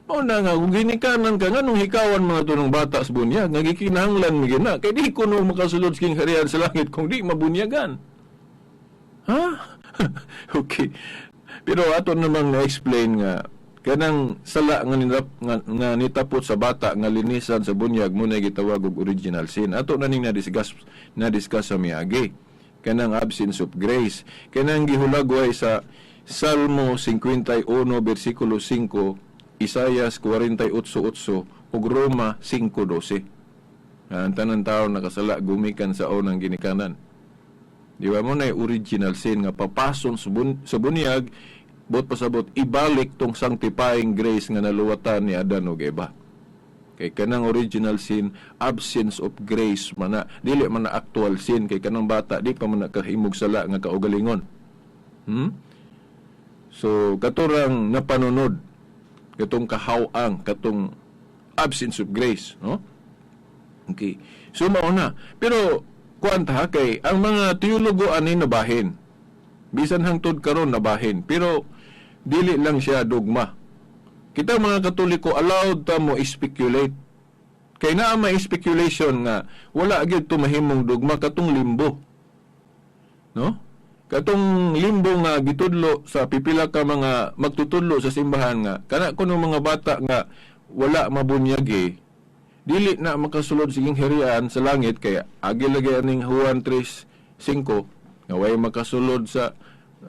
O na nga, kung ginikanan ka nga nung hikawan mga tunong bata sa bunyag, nga gikinahanglan mo gina, kaya di ko nung makasulod sa gingharian sa langit kung di mabunyagan. Okay. Pero ato namang na-explain nga, kanang sala nga nitapot sa bata nga linisan sa bunyag muna gitawag og original sin. Ato na ning na-discuss sa miagi. Kanang absence of grace. Kanang gihulagway sa Salmo 51 versikulo 5, Isaias 48:8 ug Roma 5:12. Ang tanan tawo nakasala gumikan sa unang ginikanan. Di ba mo na original sin nga papason sa bunyag bot pasabot ibalik tong sanctifying grace nga naluwatan ni Adan ug Eva. Kay kanang original sin absence of grace man na dili man na actual sin kay kanang bata di pa man nakahimog sala nga kaugalingon. So katurang napanunod katong kahawang katong absence of grace, no? Okay. So mao na. Pero kuanta kay ang mga teologo ani nabahin. Bisan hangtod karon nabahin, pero dili lang siya dogma. kita mga Katoliko allowed ta mo speculate. Kay naa may speculation nga wala gyud to mahimong dugma katong limbo. No? Katong limbo nga gitudlo sa pipila ka mga magtutudlo sa simbahan nga kana kuno mga bata nga wala mabunyag dili na makasulod siging herian sa langit kaya agi lagi aning Juan 3:5 nga way makasulod sa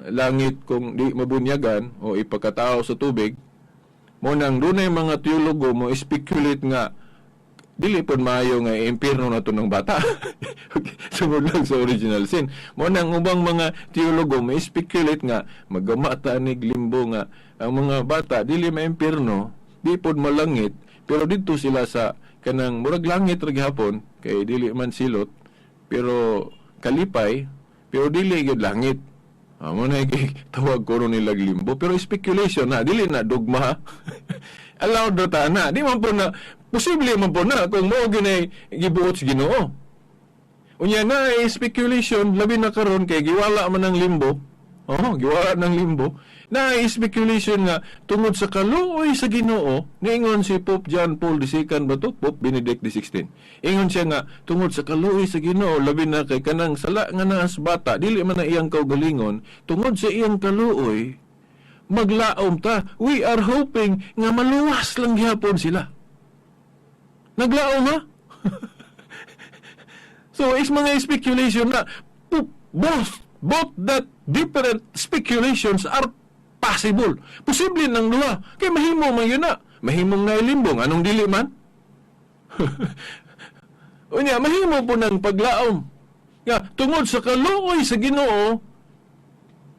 langit kung di mabunyagan o ipakatao sa tubig. Mo nang dunay mga teologo mo speculate nga dili pod maayo nga impierno na to ng bata. Sumod lang sa original sin. Mo nang ubang mga teologo may speculate nga magamata ni limbo nga ang mga bata dili maimpierno, di pod malangit, pero didto sila sa kanang murag langit ra gihapon kay dili man silot, pero kalipay, pero dili gyud langit. Mo na tawag ko ron nila limbo, pero speculation na dili na dogma. Allowed do ta na, di man po na posible man po na kung mao ginay gibuot sa Ginoo. Unya na speculation labi na karon kay giwala man ang limbo. Giwala ng limbo. Na speculation nga tungod sa kaluoy sa Ginoo, niingon si Pope John Paul II ba to? Pope Benedict XVI. Ingon siya nga tungod sa kaluoy sa Ginoo labi na kay kanang sala nga naas bata dili man na iyang kaugalingon, tungod sa iyang kaluoy maglaom ta. We are hoping nga maluwas lang gihapon sila. Naglaom ha? So, is mga speculation na both that different speculations are possible. Posible ng duha. Kaya mahimo man yun na. Mahimong nailimbong. Anong dili man? Unya, mahimo po ng paglaom. Tungod sa kaluoy sa Ginoo,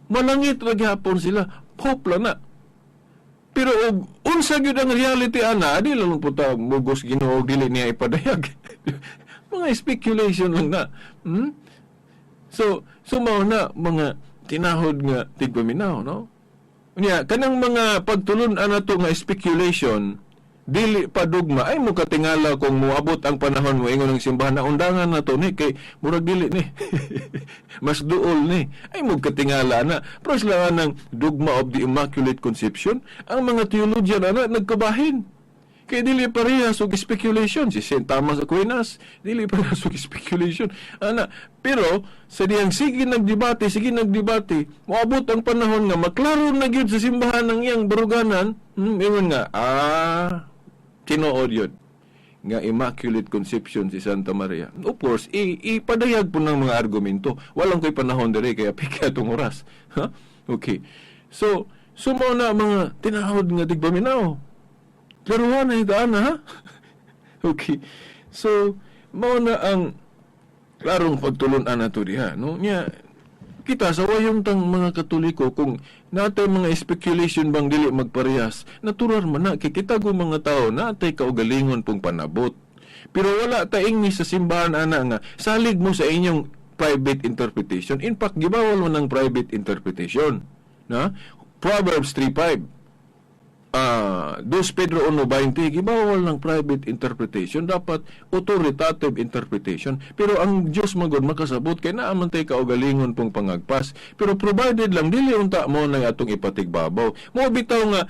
malangit ra gihapon sila. Hope lang na. Pero unsa gyud ang reality ana, di lang po ta mugos Ginoo dili niya ipadayag. Mga speculation lang na. So mao na mga tinahod nga tigpaminaw, no? Unya kanang mga pagtulon ana to nga speculation dili pa dugma ay mo katingala kung moabot ang panahon mo ingon ng simbahan na undangan na to ni kay murag dili ni mas duol ni ay mo katingala na pros lang ng dogma of the Immaculate Conception ang mga theologian ana nagkabahin kay dili parehas og speculation si St. Thomas Aquinas dili parehas og speculation ana pero sa diyang sige nagdebate moabot ang panahon nga maklaro na gyud sa simbahan ng iyang baruganan ingon nga tinuod yun nga Immaculate Conception si Santa Maria. Of course, ipadayag po ng mga argumento. Walang ko'y panahon dere kaya pika itong oras. Ha? Okay. So mao na mga tinahod nga tigpaminaw. Klaruhan na itaan ha? Okay. So, mao na ang klarong pagtulon-an nato diha. No? Kita sa wayong tang mga Katoliko kung natay mga speculation bang dili magparehas natural man na kay kita go mga tao natay kaugalingon pong panabot pero wala ta ingni sa simbahan ana nga salig mo sa inyong private interpretation. In fact gibawal mo ng private interpretation na Proverbs 3:5 2 Pedro 1:20 gibawal ng private interpretation, dapat authoritative interpretation. Pero ang Dios magod makasabot kay naa man tay kaugalingon pong pangagpas. Pero provided lang dili unta mo na atong ipatigbabaw. Mo bitaw nga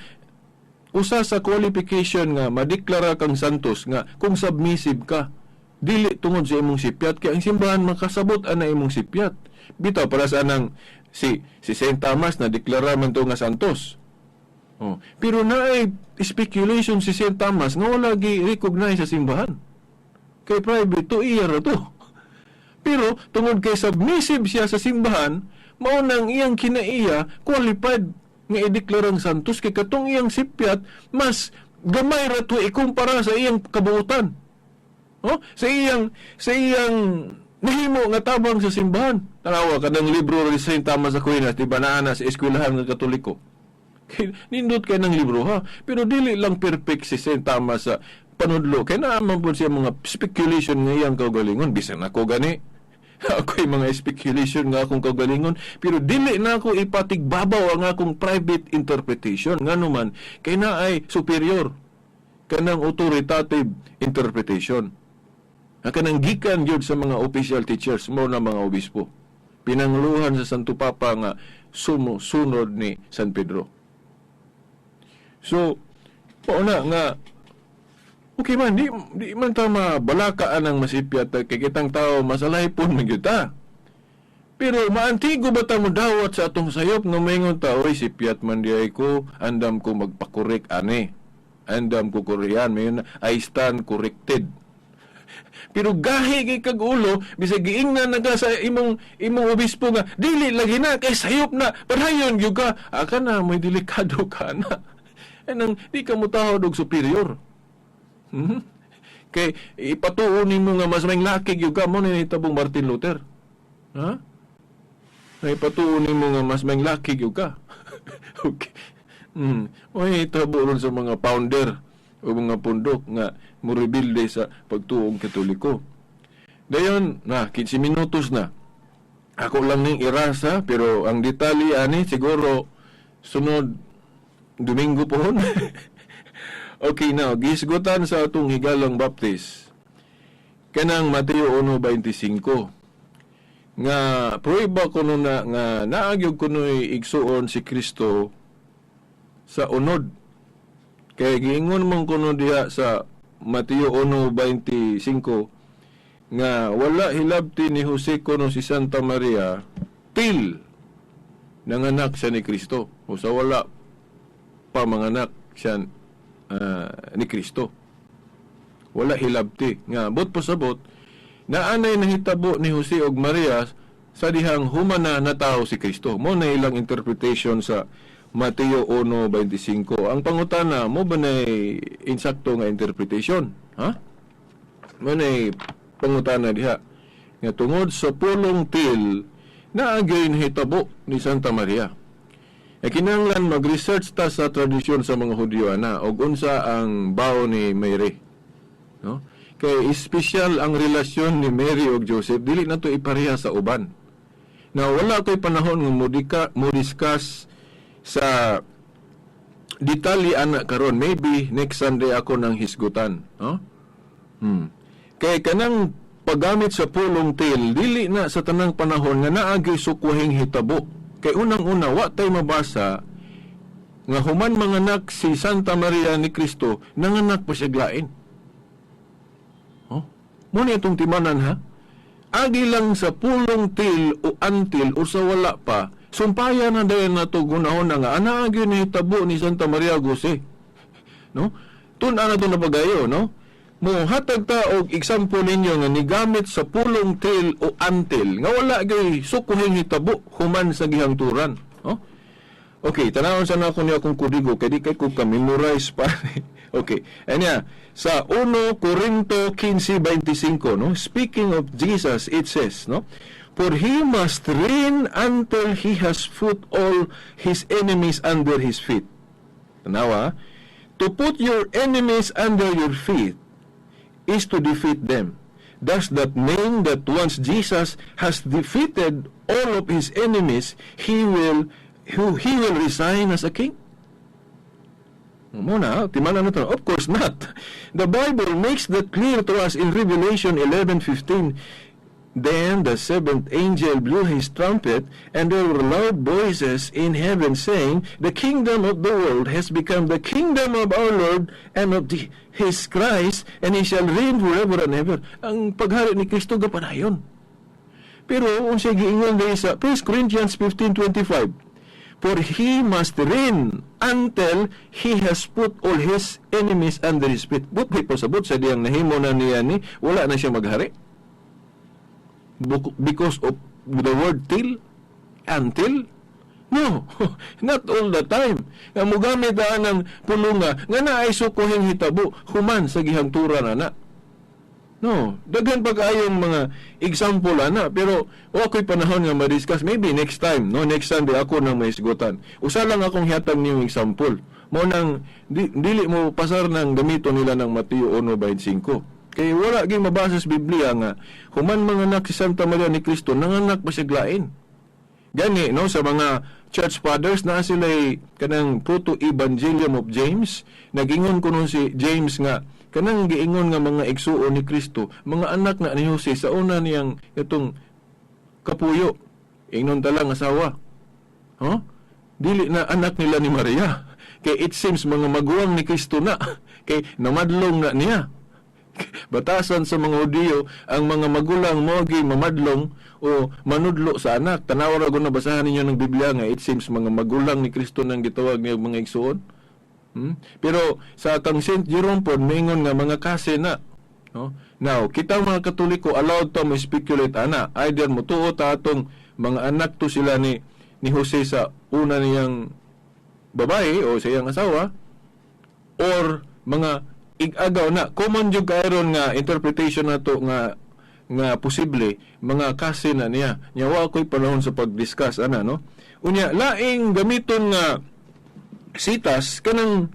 usa sa qualification nga madeklara kang santos nga kung submissive ka dili tungod sa imong sipyat kay ang simbahan makasabot ana imong sipyat. Bitaw para sa nang si St. Thomas na deklara man to nga santos. Pero naay speculation si St. Thomas nga wala gi-recognize sa simbahan. Kay private to iya ra to. Pero tungod kay submissive siya sa simbahan, mao nang iyang kinaiya qualified nga ideklarang santos kay katong iyang sipyat mas gamay ra to ikumpara sa iyang kabuutan. Sa iyang nahimo nga tabang sa simbahan. Tanawa kanang libro ni St. Thomas Aquinas, di ba naa sa eskwelahan nga Katoliko. Nindot kay ng libro ha, pero dili lang perfect si St. Thomas sa panudlo kay naaman po siya mga speculation nga iyang kaugalingon. Bisan ako gani ako'y mga speculation nga akong kaugalingon, pero dili na ako ipatigbabaw ang akong private interpretation nga naman kay naay superior kanang authoritative interpretation kanang gikan gyud sa mga official teachers mo na mga obispo pinangluhan sa Santo Papa nga sumusunod ni San Pedro. So, Oo na nga, okay man, di man ta mabalakaan ang masipyat kay kitang tao masalay pon magyuta. Pero maantigo ba ta mo dawat sa atong sayop nga maingon ta, oy sipyat man di ay ko, andam ko magpakorek ani. Andam ko Korean, mayon I stand corrected. Pero gahi kay kag ulo, bisag giingnan na ka sa imong obispo nga dili lagi na kay sayop na, padayon gyud ka. Aka na may delikado ka na. Anang di ka mo tawag og superior. Kay ipatuon mo nga mas may laki gyud ka mo ni tabong Martin Luther. Ha? Ay ipatuon mo nga mas may laki gyud ka. Okay. Oy tabo ron sa mga founder o mga pundok nga muribilde sa pagtuong Katoliko. Dayon na 15 minutos na. Ako lang ning irasa pero ang detalye ani siguro sunod Domingo pohon. Okay now, gisgutan sa atong higalang baptis. Kanang Mateo 1:25 nga prueba kuno na nga naagyog kuno'y igsuon si Kristo sa unod. Kaya giingon man kuno diha sa Mateo 1:25 nga wala hilabti ni Jose kuno si Santa Maria til nanganak siya ni Kristo. O sa wala pa manganak siya ni Kristo. Wala hilabti. Nga, bot pasabot, naanay nahitabo ni Jose og Maria sa dihang humana na tao si Kristo. Mo na ilang interpretation sa Mateo 1:25. Ang pangutana, mo ba na insakto nga interpretation? Ha? Mo na pangutana diha. Nga tungod sa pulong til, naagay nahitabo ni Santa Maria. Kinahanglan mag-research ta sa tradisyon sa mga Hudyo ana og unsa ang bao ni Mary. No? Kay espesyal ang relasyon ni Mary ug Joseph, dili na to ipareha sa uban. Na wala ko'y panahon nga mo discuss sa detalye ana karon. Maybe next Sunday ako nang hisgutan, no? Kay kanang paggamit sa pulong til dili na sa tanang panahon nga naagi sukuhing hitabo. Kay unang-una, wa tay mabasa nga human manganak si Santa Maria ni Kristo, nanganak pa siya glain. Muna itong timanan ha? Agi lang sa pulong til o antil o sa wala pa, sumpaya na dahil na ito gunahon na nga, agi ni tabo ni Santa Maria Jose. No? Tuna na ito na bagayo, no? Hatag ta og example ninyo nga nigamit sa pulong til o antil nga wala gay sukuhing hitabo human sa gihangturan. Oh? Okay, tanawon sa nako niya akong kudigo kay di kay ko ka-memorize pa. Okay, anya sa 1 Corinto 15:25, no? Speaking of Jesus, it says, no? For he must reign until he has put all his enemies under his feet. Tanawa, to put your enemies under your feet is to defeat them. Does that mean that once Jesus has defeated all of his enemies, he will resign as a king? Muna, timanan na ito. Of course not. The Bible makes that clear to us in Revelation 11:15. Then the seventh angel blew his trumpet, and there were loud voices in heaven saying, the kingdom of the world has become the kingdom of our Lord and of his Christ, and he shall reign forever and ever. Ang paghari ni Kristo gapadayon. Pero kung siya giingon dahil sa 1 Corinthians 15:25, for he must reign until he has put all his enemies under his feet. But may pasabot sa diyang nahimo na niya ni, wala na siya maghari. Because of the word till, until? No, not all the time. Nga mo gamit ng pulunga, nga na ay sukuhing hitabo, human sa gihangturan na. No, daghan pa kaayong mga example ana, pero ako'y panahon nga ma-discuss, maybe next time, no, next Sunday ako nang may isgutan. Usa lang akong hatag niyong example. Mo nang dili mo pasar ng gamito nila ng Mateo 1:25. Kaya wala gyud mabasa sa Biblia nga human manganak si Santa Maria ni Kristo, nanganak pa siya glain. Gani no sa mga church fathers na sila kanang proto-evangelium of James, nagingon kuno si James nga kanang giingon nga mga igsuon ni Kristo, mga anak na ni Jose sa una niyang itong kapuyo, ingnon talang asawa. Dili na anak nila ni Maria. Kay it seems mga maguwang ni Kristo na. Kay namadlong na niya. Batasan sa mga Hudiyo, ang mga magulang mo mamadlong o manudlo sa anak. Tanaw ra ko na basahan ninyo ng Biblia nga it seems mga magulang ni Kristo nang gitawag niya mga igsoon. Pero sa kang Saint Jerome po, mingon nga mga kase na. No? Now, kita mga Katoliko, allowed to ma-speculate ana. Either mutuo ta atong mga anak to sila ni Jose sa una niyang babae o sa iyang asawa, or mga igagaw na. Common jud kayron nga interpretation nato nga posible mga kase na niya. Nyawa ko'y panahon sa pag-discuss ana, no? Unya laing gamiton nga sitas kanang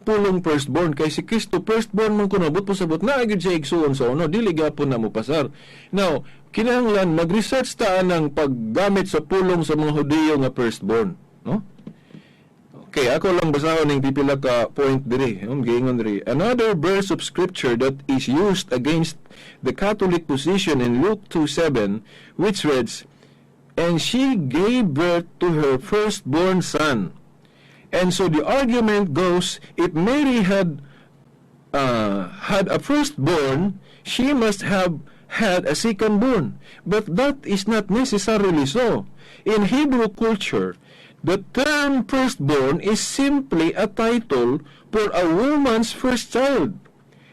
pulong firstborn, kay si Kristo firstborn man kuno but pasabot na gyud siya igsuon sa uno, dili gyapon na mo pasar. Now, kinahanglan mag-research ta ng paggamit sa pulong sa mga Hudiyo nga firstborn, no? Okay, ako lang basahon ng pipila ka point diri. Giingon diri. Another verse of scripture that is used against the Catholic position in Luke 2:7, which reads, "And she gave birth to her firstborn son." And so the argument goes, if Mary had a firstborn, she must have had a secondborn. But that is not necessarily so. In Hebrew culture, the term firstborn is simply a title for a woman's first child.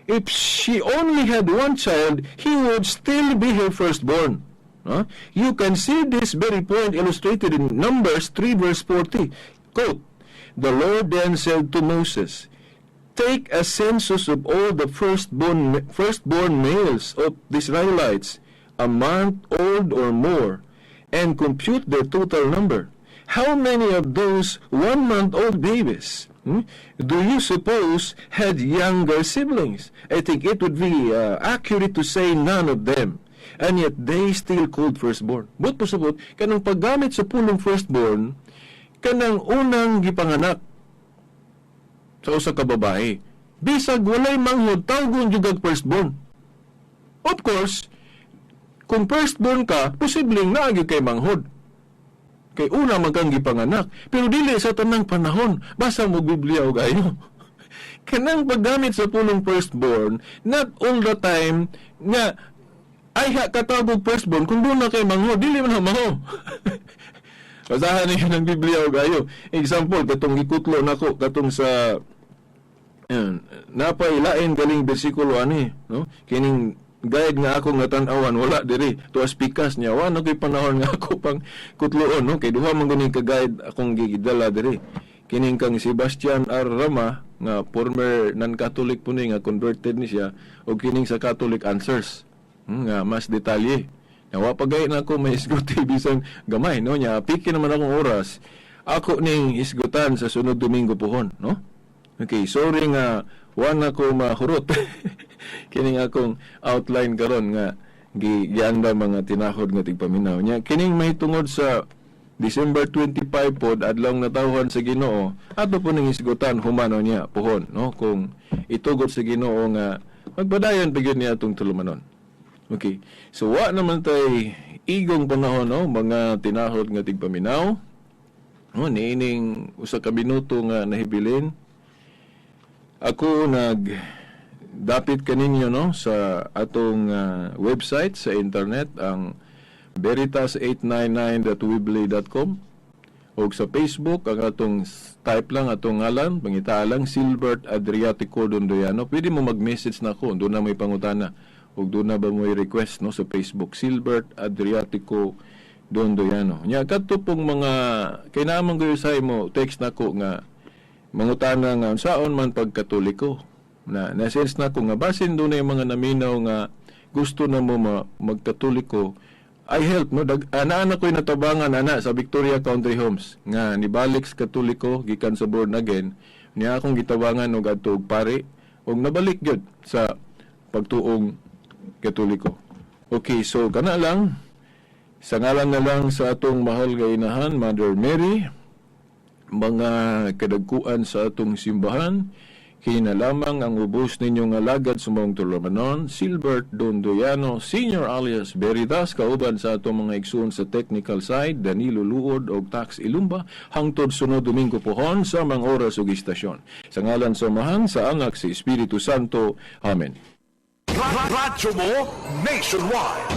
If she only had one child, he would still be her firstborn. You can see this very point illustrated in Numbers 3 verse 40. Quote, "The Lord then said to Moses, Take a census of all the firstborn males of the Israelites, a month old or more, and compute their total number. How many of those 1-month-old babies do you suppose had younger siblings? I think it would be accurate to say none of them. And yet they still called firstborn." But pasabot, kanang paggamit sa pulong firstborn, kanang unang gipanganak sa usa ka babae. Bisag walay manghod, tawgon jud firstborn. Of course, kung firstborn ka, posibleng naagi kay manghod. Kay una magkang gipanganak, pero dili sa tanang panahon. Basa mo Biblia o gayo. Kanang paggamit sa pulong firstborn, not all the time nga ay katawag firstborn kung doon na kay manghod, dili man manghod. Basahan niyo ng Biblia o gayo. Example, katong gikutlo nako katong sa napay lain galing bersikulo ani, no? Kining guide nga ako nga tan-awan wala diri tuas pikas niya wa kay panahon nga ako pang kutloon, no? Kay duha man guning ka guide akong gigidala diri. Kining kang Sebastian R. Rama nga former non-Catholic po ni nga converted ni siya, o kining sa Catholic Answers nga mas detalye. Nawa pagay na ako may isguti bisan gamay, no? Nya piki naman akong oras. Ako ning isgutan sa sunod Domingo pohon, no? Okay, sorry nga wala ko mahurot. Kining akong outline karon nga gianda mga tinahod nga tigpaminaw nya. Kining may tungod sa December 25 pod adlong natawhan sa Ginoo, ato po ning isgutan humano niya pohon, no? Kung itugot sa Ginoo nga magpadayon pagyon niya atong tulumanon. Okay. So wa naman tay igong panahon, no? Mga tinahod nga tigpaminaw. No, niining usa ka minuto nga nahibilin. Ako dapit kaninyo, no, sa atong website sa internet, ang veritas899.weebly.com, o sa Facebook ang atong type lang atong ngalan, pangita lang Silbert Adriatico Dondoyano. Pwede mo mag-message na ako, doon na may pangutana, o doon na ba mo i-request, no, sa Facebook Silbert Adriatico Dondoyano. Nya kadto pong mga kinaman ko sa imo text nako nga mangutana nga saon man pagkatoliko na sense na ko nga basin doon na yung mga naminaw nga gusto na mo magkatoliko, I help, no? Ana ko'y natabangan ana sa Victoria Country Homes nga nibalik sa katoliko gikan sa born again niya akong gitabangan og adto og pare og nabalik gyud sa pagtuong katoliko. Okay, so kana lang sa ngalan na lang sa atong mahal nga inahan Mother Mary, mga kadagkuan sa atong simbahan, Hinalamang ang ubos ninyong alagad sa mong tulumanon, Silbert Dondoyano, Senior alias Veritas, kauban sa atong mga igsoon sa technical side, Danilo Luod o Tax Ilumba, hangtod sunod Domingo pohon sa mga oras ug istasyon. Sa ngalan sa Amahan, sa Anak, sa Espiritu Santo. Amen. Radyo mo nationwide.